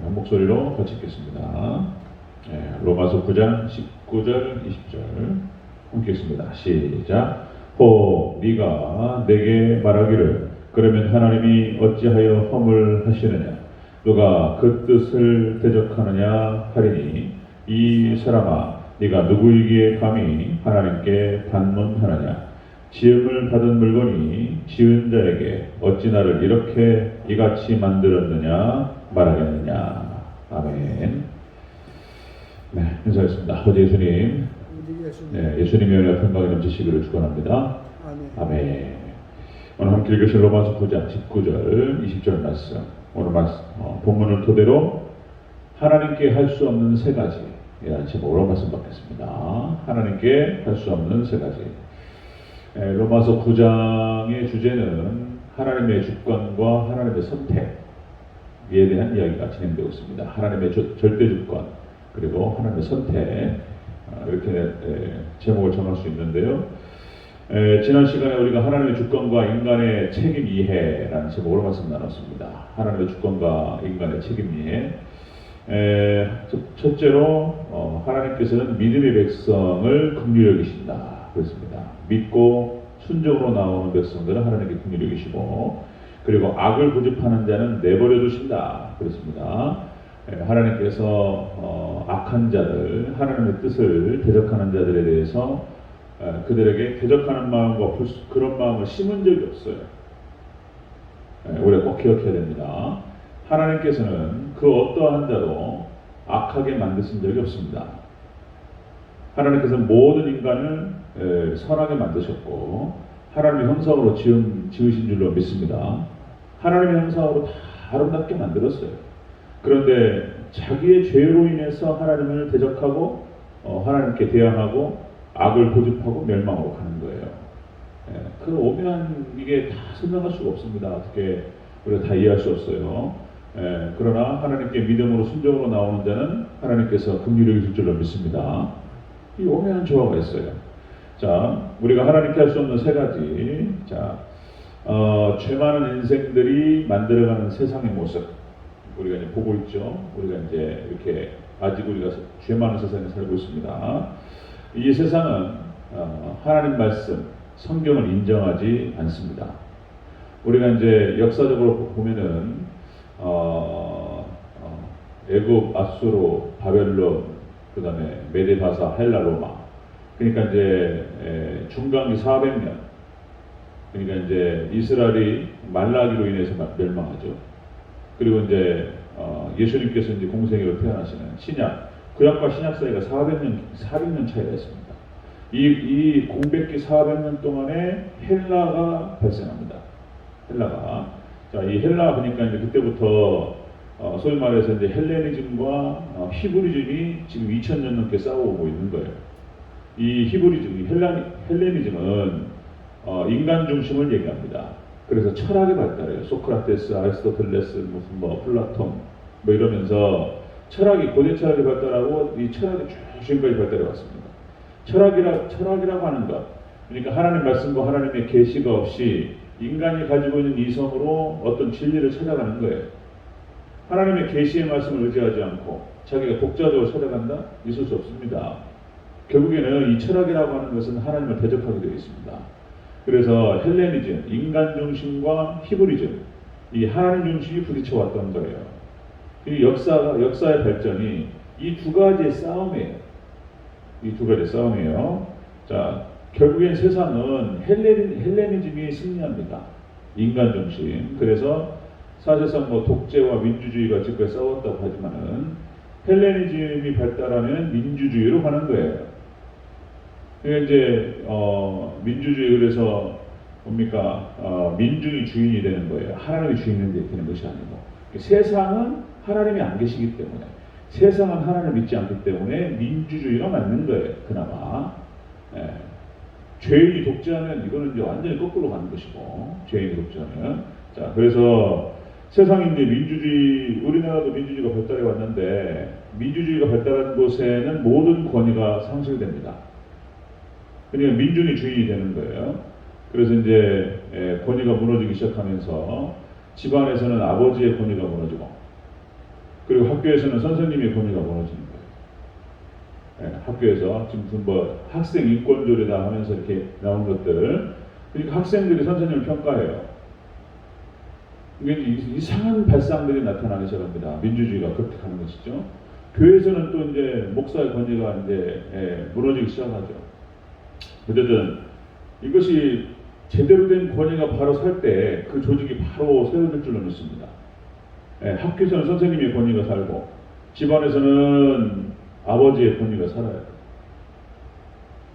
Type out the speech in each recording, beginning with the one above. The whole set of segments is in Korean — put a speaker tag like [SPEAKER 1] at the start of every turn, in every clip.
[SPEAKER 1] 한 목소리로 같이 읽겠습니다. 로마서 9장 19절 20절 함께 읽습니다. 시작. 네가 내게 말하기를 그러면 하나님이 어찌하여 허물하시느냐 누가 그 뜻을 대적하느냐 하리니 이 사람아 네가 누구이기에 감히 하나님께 반문하느냐 지음을 받은 물건이 지은 자에게 어찌 나를 이렇게 이같이 만들었느냐 말하겠느냐. 아멘. 네, 인사했습니다. 아버지 예수님, 예수님의 은혜와 평강이 넘치시기를 축원합니다. 아멘. 오늘 함께 읽으실 로마서 9장 19절 20절 말씀, 오늘 본문을 토대로 하나님께 할 수 없는 세 가지라는 제목으로 말씀 받겠습니다. 하나님께 할 수 없는 세 가지. 로마서 9장의 주제는 하나님의 주권과 하나님의 선택에 대한 이야기가 진행되고 있습니다. 하나님의 절대 주권 그리고 하나님의 선택, 이렇게 제목을 정할 수 있는데요. 지난 시간에 우리가 하나님의 주권과 인간의 책임 이해라는 제목으로 말씀 나눴습니다. 하나님의 주권과 인간의 책임 이해. 첫째로 하나님께서는 믿음의 백성을 긍휼히 여기신다 그랬습니다. 믿고 순종으로 나오는 백성들은 하나님께 긍휼히 여기시고, 그리고 악을 고집하는 자는 내버려 두신다 그랬습니다. 하나님께서 악한 자들, 하나님의 뜻을 대적하는 자들에 대해서 그들에게 대적하는 마음과 그런 마음을 심은 적이 없어요. 우리가 꼭 기억해야 됩니다. 하나님께서는 그 어떠한 자도 악하게 만드신 적이 없습니다. 하나님께서는 모든 인간을 선하게 만드셨고 하나님의 형상으로 지으신 줄로 믿습니다. 하나님의 형상으로 다 아름답게 만들었어요. 그런데 자기의 죄로 인해서 하나님을 대적하고 하나님께 대항하고 악을 고집하고 멸망으로 가는 거예요. 그 오묘한 이게 다 설명할 수가 없습니다. 어떻게 우리가 다 이해할 수 없어요. 그러나 하나님께 믿음으로 순종으로 나오는 자는 하나님께서 긍휼히 여기실 줄로 믿습니다. 이 오묘한 조화가 있어요. 자, 우리가 하나님께 할 수 없는 세 가지. 자, 죄 많은 인생들이 만들어가는 세상의 모습 우리가 이제 보고 있죠. 우리가 이제 이렇게 아직 우리가 죄 많은 세상에 살고 있습니다. 이 세상은 하나님 말씀, 성경을 인정하지 않습니다. 우리가 이제 역사적으로 보면은 애굽, 아수르, 바벨론, 그 다음에 메데바사, 헬라, 로마. 그러니까 이제 중간기 400년. 그러니까 이제 이스라엘이 말라기로 인해서 멸망하죠. 그리고 이제 예수님께서 이제 공생애로 태어나시는 신약, 구약과 신약 사이가 400년 차이가 있습니다. 이 공백기 400년 동안에 헬라가 발생합니다. 헬라가. 자, 이 헬라 그러니까 이제 그때부터 소위 말해서 이제 헬레니즘과 히브리즘이 지금 2000년 넘게 싸워오고 있는 거예요. 이 히브리즘, 헬레니즘은 인간 중심을 얘기합니다. 그래서 철학이 발달해요. 소크라테스, 아리스토텔레스, 무슨 플라톤 이러면서 고대 철학이 발달하고 이 철학이 쭉 지금까지 발달해 왔습니다. 철학이라고 하는 것, 그러니까 하나님 말씀과 하나님의 계시가 없이 인간이 가지고 있는 이성으로 어떤 진리를 찾아가는 거예요. 하나님의 계시의 말씀을 의지하지 않고 자기가 독자적으로 찾아간다? 있을 수 없습니다. 결국에는 이 철학이라고 하는 것은 하나님을 대적하게 되어 있습니다. 그래서 헬레니즘, 인간 중심과 히브리즘, 이 하나님 중심이 부딪혀 왔던 거예요. 이 역사의 발전이 이 두 가지의 싸움이에요. 자, 결국엔 세상은 헬레니즘이 승리합니다. 인간 중심. 그래서 사실상 독재와 민주주의가 지금까지 싸웠다고 하지만은 헬레니즘이 발달하면 민주주의로 가는 거예요. 그러니까 이제 민주주의 그래서 뭡니까? 민중이 주인이 되는 거예요. 하나님이 주인이 되는 것이 아니고. 세상은 하나님이 안 계시기 때문에, 세상은 하나님을 믿지 않기 때문에 민주주의가 맞는 거예요. 그나마. 죄인이 독재하면 이거는 이제 완전히 거꾸로 가는 것이고, 죄인이 독재하면. 자, 그래서 세상이 이제 우리나라도 민주주의가 발달해 왔는데, 민주주의가 발달한 곳에는 모든 권위가 상실됩니다. 그러니까 민중이 주인이 되는 거예요. 그래서 이제 권위가 무너지기 시작하면서 집안에서는 아버지의 권위가 무너지고, 그리고 학교에서는 선생님의 권위가 무너지는 거예요. 예, 학교에서 지금 무슨 뭐 학생 인권조례다 하면서 이렇게 나온 것들, 그러니까 학생들이 선생님을 평가해요. 이게 이상한 발상들이 나타나기 시작합니다. 민주주의가 그렇게 가는 것이죠. 교회에서는 또 이제 목사의 권위가 이제 무너지기 시작하죠. 어쨌든 이것이 제대로 된 권위가 바로 설 때 그 조직이 바로 세워질 줄로 믿습니다. 학교에서는 선생님의 권위가 살고 집안에서는 아버지의 권위가 살아요.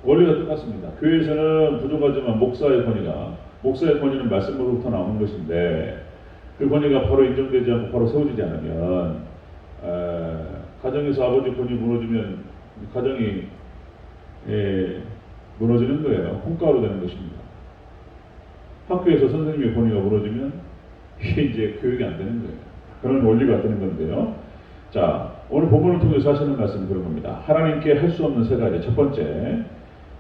[SPEAKER 1] 원리가 똑같습니다. 교회에서는 부족하지만 목사의 권위는 말씀으로부터 나오는 것인데 그 권위가 바로 인정되지 않고 바로 세워지지 않으면 가정에서 아버지 권위 무너지면 가정이 무너지는 거예요. 콩가루 되는 것입니다. 학교에서 선생님의 권위가 무너지면 이게 이제 교육이 안 되는 거예요. 그런 원리가 되는 건데요. 자, 오늘 본문을 통해서 하시는 말씀은 그런 겁니다. 하나님께 할 수 없는 세 가지. 첫 번째,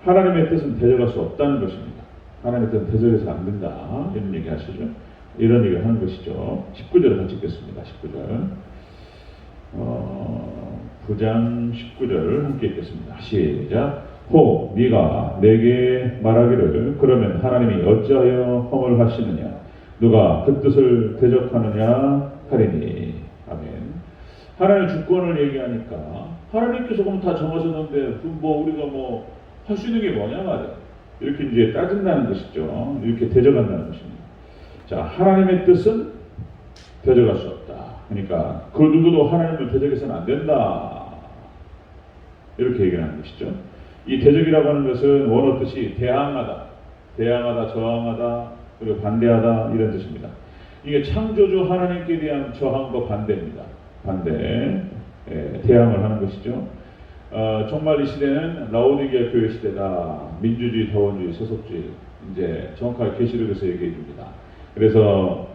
[SPEAKER 1] 하나님의 뜻은 대적할 수 없다는 것입니다. 하나님의 뜻은 대적해서 안 된다. 이런 얘기 하시죠. 이런 얘기를 하는 것이죠. 19절을 같이 읽겠습니다. 19절. 9장 19절을 함께 읽겠습니다. 시작. 혹 네가 내게 말하기를 그러면 하나님이 어찌하여 허물하시느냐 누가 그 뜻을 대적하느냐 하리니. 아멘. 하나님의 주권을 얘기하니까 하나님께서 그럼 다 정하셨는데 뭐 우리가 뭐 할 수 있는 게 뭐냐 말이야. 이렇게 이제 따진다는 것이죠. 이렇게 대적한다는 것입니다. 자, 하나님의 뜻은 대적할 수 없다. 그러니까 그 누구도 하나님을 대적해서는 안 된다. 이렇게 얘기하는 것이죠. 이 대적이라고 하는 것은 원어 뜻이 대항하다, 저항하다, 그리고 반대하다 이런 뜻입니다. 이게 창조주 하나님께 대한 저항과 반대입니다. 반대, 대항을 하는 것이죠. 정말 이 시대는 라오디게아 교회 시대다. 민주주의, 다원주의, 세속주의 이제 정확하게 계시록에서 얘기해 줍니다. 그래서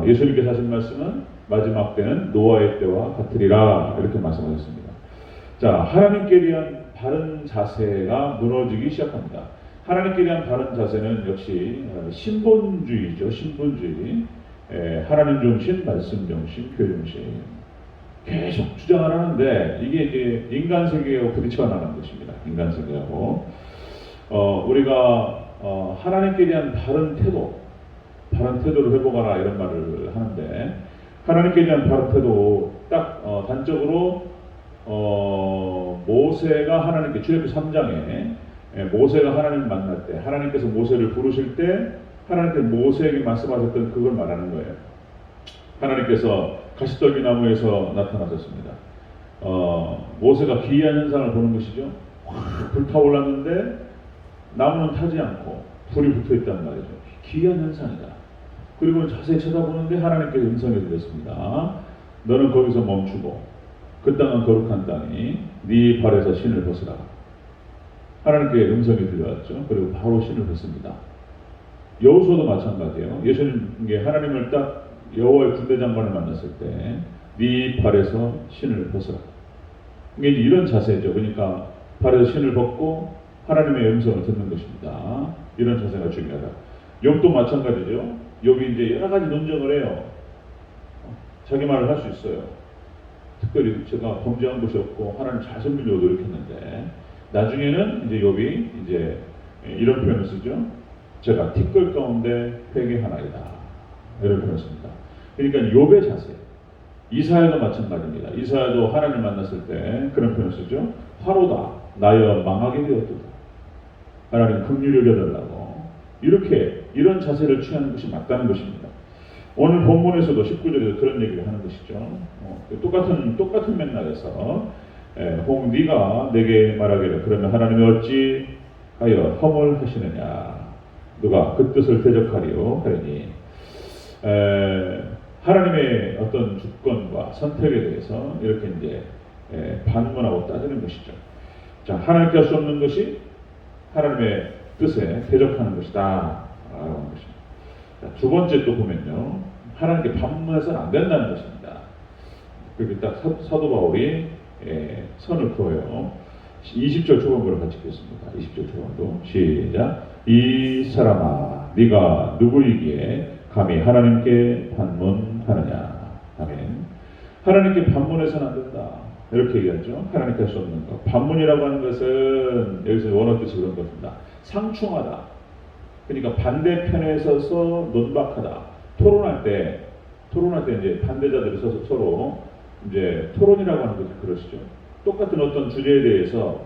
[SPEAKER 1] 예수님께서 하신 말씀은 마지막 때는 노아의 때와 같으리라 이렇게 말씀하셨습니다. 자, 하나님께 대한 바른 자세가 무너지기 시작합니다. 하나님께 대한 바른 자세는 역시 신본주의죠. 신본주의. 하나님 중심, 말씀 중심, 교회 중심. 계속 주장을 하는데 이게 이제 인간 세계하고 부딪혀 나가는 것입니다. 인간 세계하고 우리가 하나님께 대한 바른 태도를 회복하라 이런 말을 하는데 하나님께 대한 바른 태도 딱 단적으로 모세가 하나님께 출애굽기 3장에 모세가 하나님을 만날 때 하나님께서 모세를 부르실 때 하나님께서 모세에게 말씀하셨던 그걸 말하는 거예요. 하나님께서 가시떨기 나무에서 나타나셨습니다. 모세가 기이한 현상을 보는 것이죠. 확 불타올랐는데 나무는 타지 않고 불이 붙어있단 말이죠. 기이한 현상이다. 그리고 자세히 쳐다보는데 하나님께서 음성이 들렸습니다. 너는 거기서 멈추고 그 땅은 거룩한 땅이 네 발에서 신을 벗으라. 하나님께 음성이 들려왔죠. 그리고 바로 신을 벗습니다. 여호수아도 마찬가지예요. 예수님께 하나님을 딱 여호와의 군대 장관을 만났을 때 네 발에서 신을 벗어라. 이게 이런 자세죠. 그러니까 발에서 신을 벗고 하나님의 음성을 듣는 것입니다. 이런 자세가 중요하다. 욥도 마찬가지죠. 욥이 이제 여러 가지 논쟁을 해요. 자기 말을 할 수 있어요. 특별히 제가 범죄한 것이 없고 하나님 잘 섬기려고 노력했는데 나중에는 이제 욥이 이제 이런 표현을 쓰죠. 제가 티끌 가운데 회개하나이다. 이런 표현을 씁니다. 그러니까 욥의 자세. 이사야도 마찬가지입니다. 이사야도 하나님을 만났을 때 그런 표현을 쓰죠. 화로다. 나여 망하게 되었도다. 하나님 긍휼히 여겨달라고. 이렇게 이런 자세를 취하는 것이 맞다는 것입니다. 오늘 본문에서도 19절에서 그런 얘기를 하는 것이죠. 똑같은 맥락에서 혹 네가 내게 말하기를 그러면 하나님이 어찌 하여 허물하시느냐 누가 그 뜻을 대적하리요 하리니. 하나님의 어떤 주권과 선택에 대해서 이렇게 이제 반문하고 따지는 것이죠. 자, 하나님께 할 수 없는 것이 하나님의 뜻에 대적하는 것이다 라고 하는 것입니다. 자, 두 번째 또 보면요, 하나님께 반문해서는 안 된다는 것입니다. 그렇게 딱 사도 바울이 선을 그어요. 20절 초반부를 같이 읽겠습니다. 20절 초반부 시작. 이 사람아 네가 누구이기에 감히 하나님께 반문하느냐. 아멘. 하나님께 반문해서는 안 된다. 이렇게 얘기하죠. 하나님께 할 수 없는 것. 반문이라고 하는 것은 여기서 원어 뜻이 그런 겁니다. 상충하다. 그러니까 반대편에 서서 논박하다. 토론할 때 이제 반대자들이 서서 서로 이제 토론이라고 하는 것이 그러시죠. 똑같은 어떤 주제에 대해서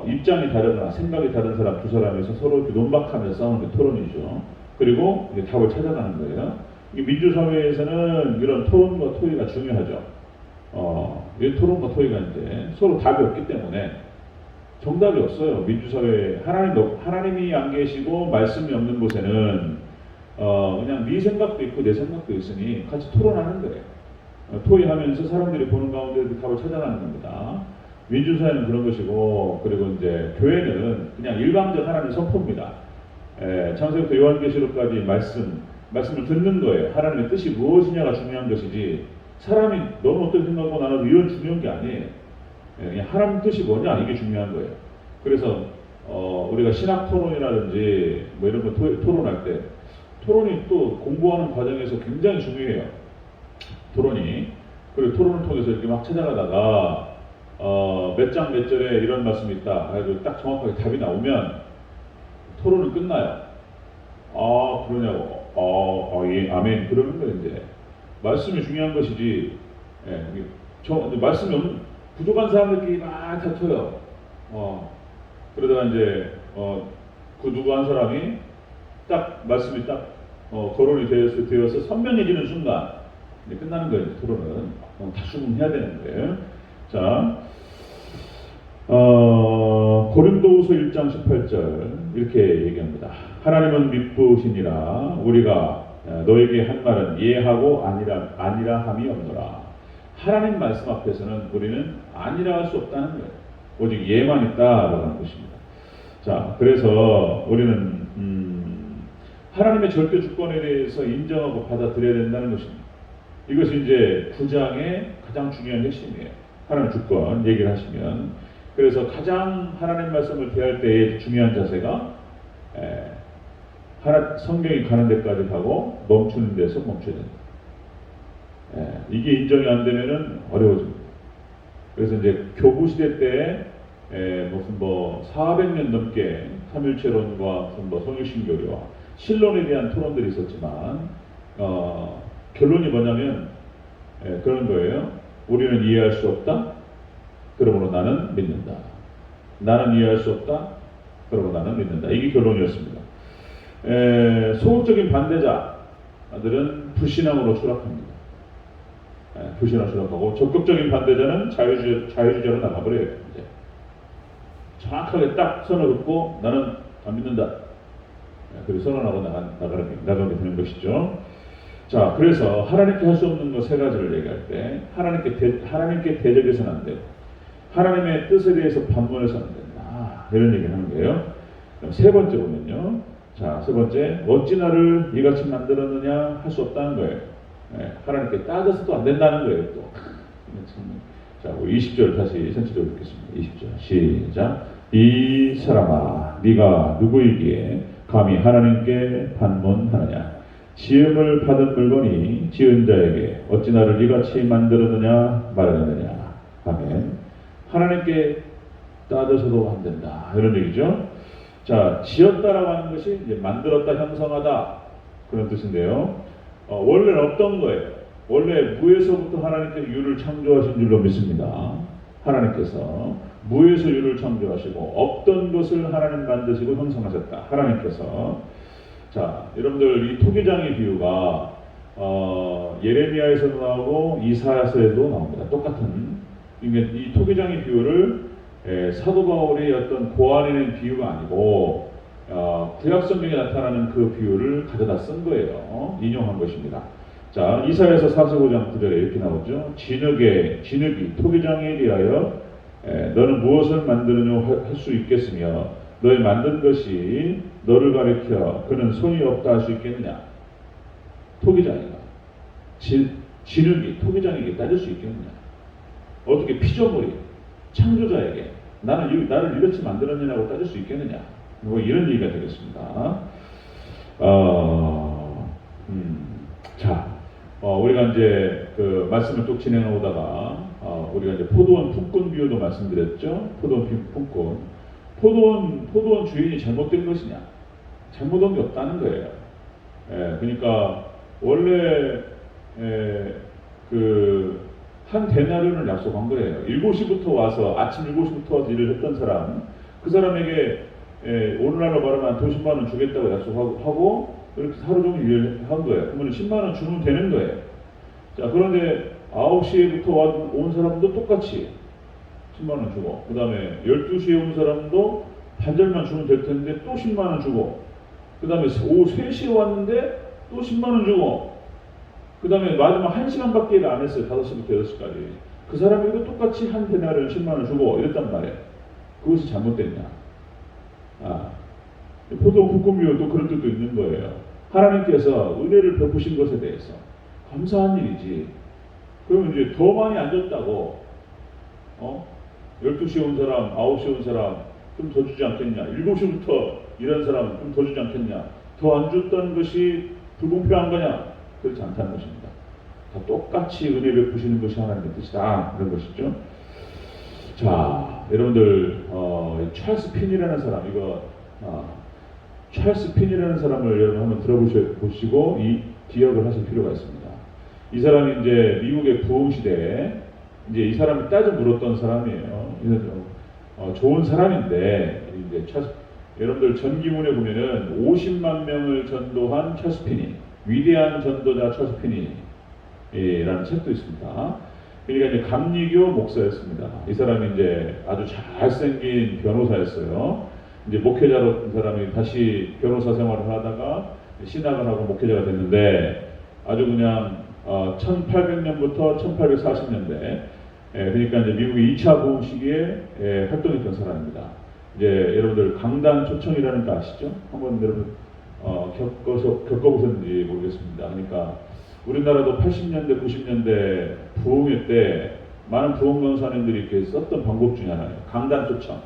[SPEAKER 1] 입장이 다르거나 생각이 다른 사람 두 사람에서 서로 이렇게 논박하면서 싸우는 게 토론이죠. 그리고 이제 답을 찾아가는 거예요. 민주사회에서는 이런 토론과 토의가 중요하죠. 이 토론과 토의가 이제 서로 답이 없기 때문에 정답이 없어요. 민주사회 하나님이 안 계시고 말씀이 없는 곳에는 그냥 네 생각도 있고 내 생각도 있으니 같이 토론하는 거예요. 토의하면서 사람들이 보는 가운데 답을 찾아가는 겁니다. 민주사회는 그런 것이고, 그리고 이제 교회는 그냥 일방적 하나님 선포입니다. 창세기부터 요한계시록까지 말씀을 듣는 거예요. 하나님의 뜻이 무엇이냐가 중요한 것이지, 사람이 너는 어떻게 생각하고 나는 이런 중요한 게 아니에요. 그냥 하나님 뜻이 뭐냐 이게 중요한 거예요. 그래서 우리가 신학 토론이라든지 뭐 이런 거 토론할 때 토론이 또 공부하는 과정에서 굉장히 중요해요. 토론이. 그리고 토론을 통해서 이렇게 막 찾아가다가 몇 장 몇 절에 이런 말씀이 있다. 그래서 딱 정확하게 답이 나오면 토론은 끝나요. 아 그러냐고. 예, 아멘. 그러는 거예요 이제. 말씀이 중요한 것이지. 예, 말씀이 없는 부족한 사람들끼리 막 다퉈요. 그러다가 이제 그 누구 한 사람이 딱 말씀이 딱 거론이 되어서 선명해지는 순간 이제 끝나는 거예요. 토론은 다수긍해야 되는 거예요. 자, 고린도후서 1장 18절 이렇게 얘기합니다. 하나님은 미쁘시니라 우리가 너에게 한 말은 예하고 아니라 함이 없노라. 하나님 말씀 앞에서는 우리는 아니라 할 수 없다는 거예요. 오직 예만 있다라고 하는 것입니다. 자, 그래서 우리는 하나님의 절대 주권에 대해서 인정하고 받아들여야 된다는 것입니다. 이것이 이제 9장의 가장 중요한 핵심이에요. 하나님 주권 얘기를 하시면. 그래서 가장 하나님 말씀을 대할 때의 중요한 자세가 성경이 가는 데까지 가고 멈추는 데서 멈춰야 된다. 이게 인정이 안 되면은 어려워집니다. 그래서 이제 교부 시대 때 무슨 400년 넘게 삼일체론과 무슨 성육신교리와 신론에 대한 토론들이 있었지만 결론이 뭐냐면 그런 거예요. 우리는 이해할 수 없다. 그러므로 나는 믿는다. 나는 이해할 수 없다. 그러므로 나는 믿는다. 이게 결론이었습니다. 소극적인 반대자들은 불신앙으로 추락합니다. 불신앙으로 추락하고 적극적인 반대자는 자유주의자로 나가버려요. 이제. 정확하게 딱 선을 긋고 나는 안 믿는다. 그리고 선언하고 나가게 되는 것이죠. 자, 그래서 하나님께 할 수 없는 것 세 가지를 얘기할 때 하나님께 대적해서는 안 되고 하나님의 뜻에 대해서 반문해서는 안 된다. 이런 얘기를 하는 거예요. 그럼 세 번째 보면요. 자, 세 번째 어찌 나를 이같이 만들었느냐 할 수 없다는 거예요. 하나님께 따져서도 안 된다는 거예요. 또. 자, 20절 다시 선체적으로 읽겠습니다. 20절 시작. 이 사람아 네가 누구이기에 감히 하나님께 반문하느냐. 지음을 받은 물건이 지은 자에게 어찌 나를 이같이 만들었느냐 말하느냐. 아멘. 하나님께 따져서도 안 된다. 이런 얘기죠. 자, 지었다라고 하는 것이 이제 만들었다, 형성하다 그런 뜻인데요. 원래는 어떤 거예요? 원래 무에서부터 하나님께서 유를 창조하신 줄로 믿습니다. 하나님께서 무에서 유를 창조하시고 없던 것을 하나님 만드시고 형성하셨다. 하나님께서. 자, 여러분들 이 토기장의 비유가 예레미야에서도 나오고 이사야서에도 나옵니다. 똑같은 이 토기장의 비유를 사도 바울의 어떤 고안해낸 비유가 아니고 구약 성경에 나타나는 그 비유를 가져다 쓴 거예요. 인용한 것입니다. 자, 이사야서 45장 9절에 이렇게 나오죠. 진흙이 토기장에 대하여 너는 무엇을 만드느냐 할 수 있겠으며 너의 만든 것이 너를 가리켜 그는 손이 없다 할 수 있겠느냐. 토기장이가 진흙이 토기장에게 따질 수 있겠느냐. 어떻게 피조물이 창조자에게 나를 이렇게 만들었느냐고 따질 수 있겠느냐. 뭐 이런 얘기가 되겠습니다. 자, 우리가 이제 그 말씀을 쭉 진행해 오다가 우리가 이제 포도원 품꾼 비유도 말씀드렸죠. 포도원 품꾼. 포도원 주인이 잘못된 것이냐? 잘못한 게 없다는 거예요. 그러니까 원래 그 한 데나리온을 약속한 거예요. 7시부터 와서 아침 7시부터 와서 일을 했던 사람, 그 사람에게 오늘날로 말하면 20만 원 주겠다고 약속하고 이렇게 하루 종일 일을 한 거예요. 그러면 10만 원 주면 되는 거예요. 자, 그런데 9시부터 온 사람도 똑같이 10만 원 주고, 그 다음에 12시에 온 사람도 반절만 주면 될 텐데 또 10만 원 주고, 그 다음에 오후 3시에 왔는데 또 10만 원 주고, 그 다음에 마지막 1시간밖에 안 했어요. 5시부터 6시까지. 그 사람에게도 똑같이 한 데나리온 10만 원 주고 이랬단 말이에요. 그것이 잘못됐냐? 포도원 품꾼 비유도 그런 뜻도 있는 거예요. 하나님께서 은혜를 베푸신 것에 대해서 감사한 일이지. 그러면 이제 더 많이 안 줬다고 12시에 온 사람, 9시에 온 사람 좀 더 주지 않겠냐? 7시부터 일한 사람 좀 더 주지 않겠냐? 더 안 줬다는 것이 불공평한 거냐? 그렇지 않다는 것입니다. 다 똑같이 은혜 베푸시는 것이 하나님의 뜻이다. 그런 것이죠. 자, 여러분들 찰스 핀이라는 사람, 찰스 핀이라는 사람을 여러분 한번 들어보시고 이 기억을 하실 필요가 있습니다. 이 사람이 이제 미국의 부흥 시대에 이제 이 사람이 따져 물었던 사람이에요. 좋은 사람인데 이제 여러분들 전기문에 보면은 50만 명을 전도한 찰스 핀이, 위대한 전도자 찰스 핀이라는 책도 있습니다. 그러니까 이제 감리교 목사였습니다. 이 사람이 이제 아주 잘생긴 변호사였어요. 이제 목회자로 사람이 다시 변호사 생활을 하다가 신학을 하고 목회자가 됐는데 아주 그냥 1800년부터 1840년대 그러니까 이제 미국의 2차 부흥 시기에 활동했던 사람입니다. 이제 여러분들 강단 초청이라는 거 아시죠? 한번 여러분 겪어보셨는지 모르겠습니다. 그러니까 우리나라도 80년대, 90년대 부흥회 때 많은 부흥 강사님들이 이렇게 썼던 방법 중에 하나예요. 강단 초청.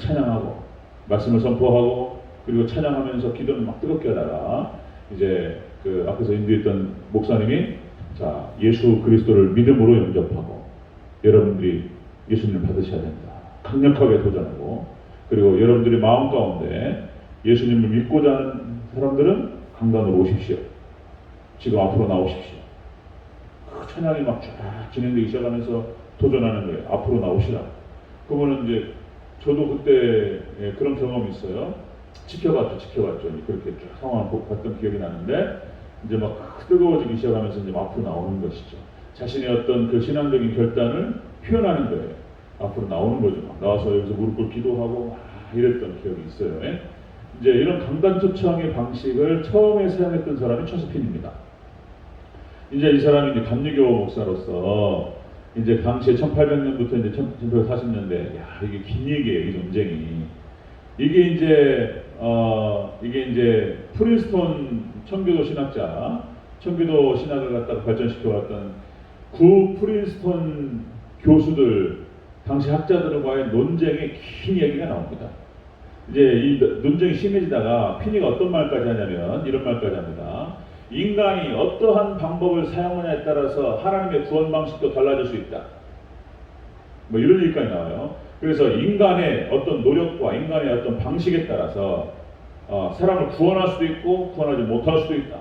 [SPEAKER 1] 찬양하고 말씀을 선포하고 그리고 찬양하면서 기도를 막 뜨겁게 하다가 이제 그 앞에서 인도했던 목사님이 자, 예수 그리스도를 믿음으로 영접하고 여러분들이 예수님을 받으셔야 된다. 강력하게 도전하고 그리고 여러분들이 마음 가운데 예수님을 믿고자 하는 사람들은 강단으로 오십시오. 지금 앞으로 나오십시오. 그 찬양이 막 쫙 진행되기 시작하면서 도전하는 거예요. 앞으로 나오시라. 그거는 이제 저도 그때 그런 경험이 있어요. 지켜봤죠. 그렇게 쭉 상황을 봤던 기억이 나는데 이제 막 뜨거워지기 시작하면서 이제 앞으로 나오는 것이죠. 자신의 어떤 그 신앙적인 결단을 표현하는 거예요. 앞으로 나오는 거죠. 나와서 여기서 무릎 꿇고 기도하고 이랬던 기억이 있어요. 이제 이런 강단 초청의 방식을 처음에 사용했던 사람이 찰스 핀입니다. 이제 이 사람이 이제 감리교 목사로서 이제 당시에 1800년부터 이제 1940년대, 이게 긴 얘기예요, 이 논쟁이. 이게 이제 프린스턴 청교도 신학을 갖다가 발전시켜왔던 구 프린스턴 교수들, 당시 학자들과의 논쟁의 긴 얘기가 나옵니다. 이제 이 논쟁이 심해지다가 피니가 어떤 말까지 하냐면 이런 말까지 합니다. 인간이 어떠한 방법을 사용하냐에 따라서 하나님의 구원 방식도 달라질 수 있다. 뭐 이런 얘기까지 나와요. 그래서 인간의 어떤 노력과 인간의 어떤 방식에 따라서 사람을 구원할 수도 있고 구원하지 못할 수도 있다.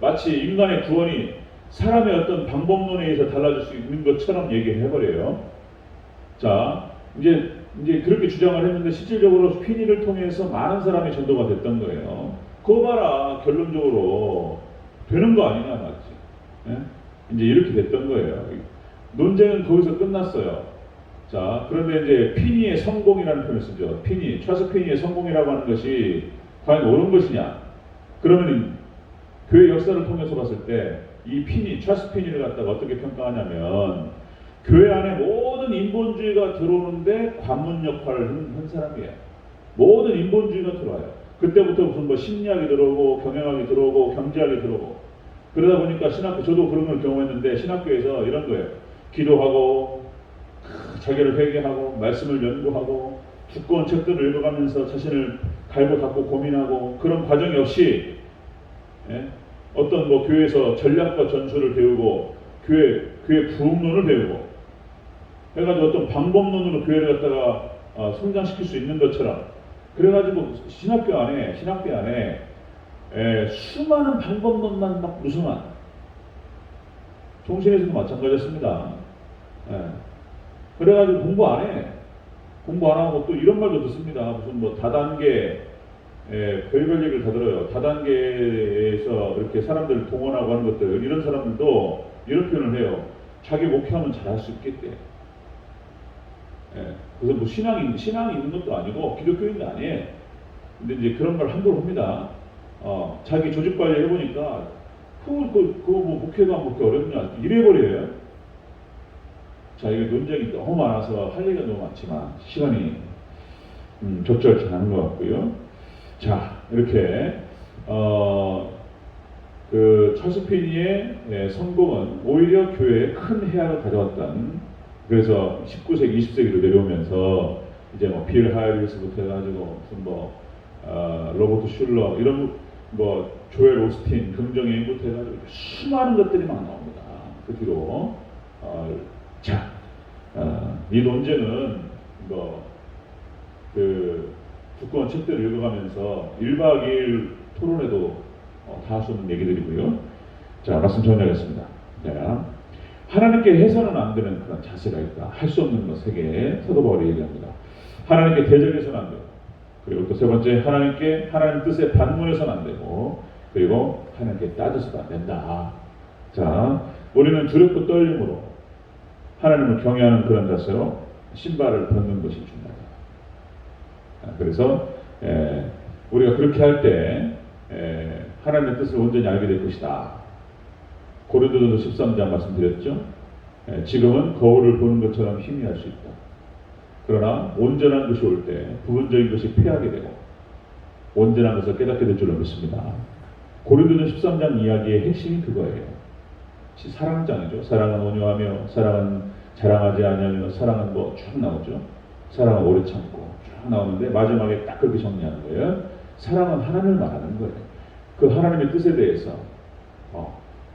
[SPEAKER 1] 마치 인간의 구원이 사람의 어떤 방법론에 의해서 달라질 수 있는 것처럼 얘기를 해버려요. 자, 이제 그렇게 주장을 했는데 실질적으로 피니를 통해서 많은 사람이 전도가 됐던 거예요. 그거 봐라, 결론적으로 되는 거 아니냐 맞지? 이제 이렇게 됐던 거예요. 논쟁은 거기서 끝났어요. 자, 그런데 이제 피니의 성공이라는 표현을 쓰죠. 찰스 피니의 성공이라고 하는 것이 과연 옳은 것이냐? 그러면 교회 역사를 통해서 봤을 때 이 찰스 피니를 갖다가 어떻게 평가하냐면 교회 안에 모든 인본주의가 들어오는데 관문 역할을 한 사람이에요. 모든 인본주의가 들어와요. 그때부터 무슨 뭐 심리학이 들어오고 경영학이 들어오고 경제학이 들어오고 그러다 보니까 신학교, 저도 그런 걸 경험했는데 신학교에서 이런 거예요. 기도하고 자기를 회개하고 말씀을 연구하고 두꺼운 책들을 읽어가면서 자신을 갈고 닦고 고민하고 그런 과정이 없이 어떤 뭐 교회에서 전략과 전술을 배우고 교회 부흥론을 배우고 해가지고 어떤 방법론으로 교회를 갖다가 성장시킬 수 있는 것처럼 그래가지고 신학교 안에 수많은 방법론만 막 무성한 종신에서도 마찬가지였습니다. 그래가지고 공부 안 하고 또 이런 말도 듣습니다. 무슨 뭐 다단계 별별 얘기를 다 들어요. 다단계에서 이렇게 사람들을 동원하고 하는 것들 이런 사람들도 이런 표현을 해요. 자기 목회하면 잘할 수 있겠대. 그래서 뭐 신앙이 있는 것도 아니고 기독교인도 아니에요. 근데 이제 그런 걸 함부로 합니다. 자기 조직 관리 해보니까 그거 뭐 목회가 그렇게 어렵냐 이래버려요. 자, 이게 논쟁이 너무 많아서 할 얘기가 너무 많지만 시간이 적절치 않은 것 같고요. 자, 이렇게 그 찰스 피니의 성공은 오히려 교회에 큰 해악을 가져왔던. 그래서 19세기, 20세기로 내려오면서 이제 뭐 빌 하이리스부터 해가지고 무슨 뭐 로버트 슐러 이런 뭐 조엘 오스틴 긍정행부터 해가지고 수많은 것들이 막 나옵니다. 그 뒤로 이 논쟁은 그 두꺼운 책들을 읽어가면서 1박 2일 토론에도 다 할 수 없는 얘기들이고요. 자, 말씀 정리하겠습니다. 하나님께 해서는 안 되는 그런 자세가 있다. 할 수 없는 것에게 사도 바울이 얘기합니다. 하나님께 대적해서는 안 되고, 그리고 또 세 번째 하나님 뜻에 반문해서는 안 되고, 그리고 하나님께 따져서도 안 된다. 자, 우리는 두렵고 떨림으로 하나님을 경외하는 그런 자세로 신발을 벗는 것이 중요하다. 그래서 우리가 그렇게 할 때 하나님의 뜻을 온전히 알게 될 것이다. 고린도전서 13장 말씀드렸죠. 지금은 거울을 보는 것처럼 희미할 수 있다. 그러나 온전한 것이 올 때 부분적인 것이 패하게 되고 온전한 것을 깨닫게 될 줄로 믿습니다. 고린도전 13장 이야기의 핵심이 그거예요. 사랑장이죠. 사랑은 온유하며, 사랑은 자랑하지 아니하며, 사랑은 뭐 쭉 나오죠. 사랑은 오래 참고 쭉 나오는데 마지막에 딱 그렇게 정리하는 거예요. 사랑은 하나님을 말하는 거예요. 그 하나님의 뜻에 대해서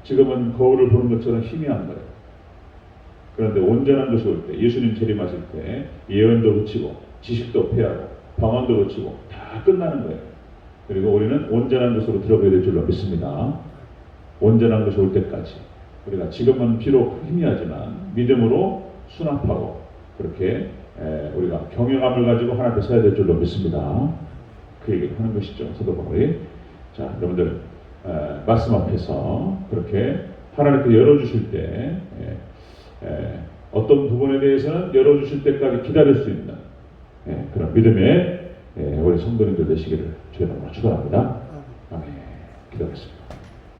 [SPEAKER 1] 지금은 거울을 보는 것처럼 희미한 거예요. 그런데 온전한 것이 올 때, 예수님 재림하실 때 예언도 그치고 지식도 패하고 방언도 그치고 다 끝나는 거예요. 그리고 우리는 온전한 것으로 들어가야 될 줄로 믿습니다. 온전한 것이 올 때까지 우리가 지금은 비록 희미하지만 믿음으로 수납하고 그렇게 우리가 경외감을 가지고 하나님 앞에 서야 될 줄로 믿습니다. 그 얘기를 하는 것이죠. 사도 바울이. 자, 여러분들 말씀 앞에서 그렇게 하나님께 열어주실 때 어떤 부분에 대해서는 열어주실 때까지 기다릴 수 있는 그런 믿음의 우리 성도님들 되시기를 주의 이름으로 축원합니다. 아멘. 기도하겠습니다.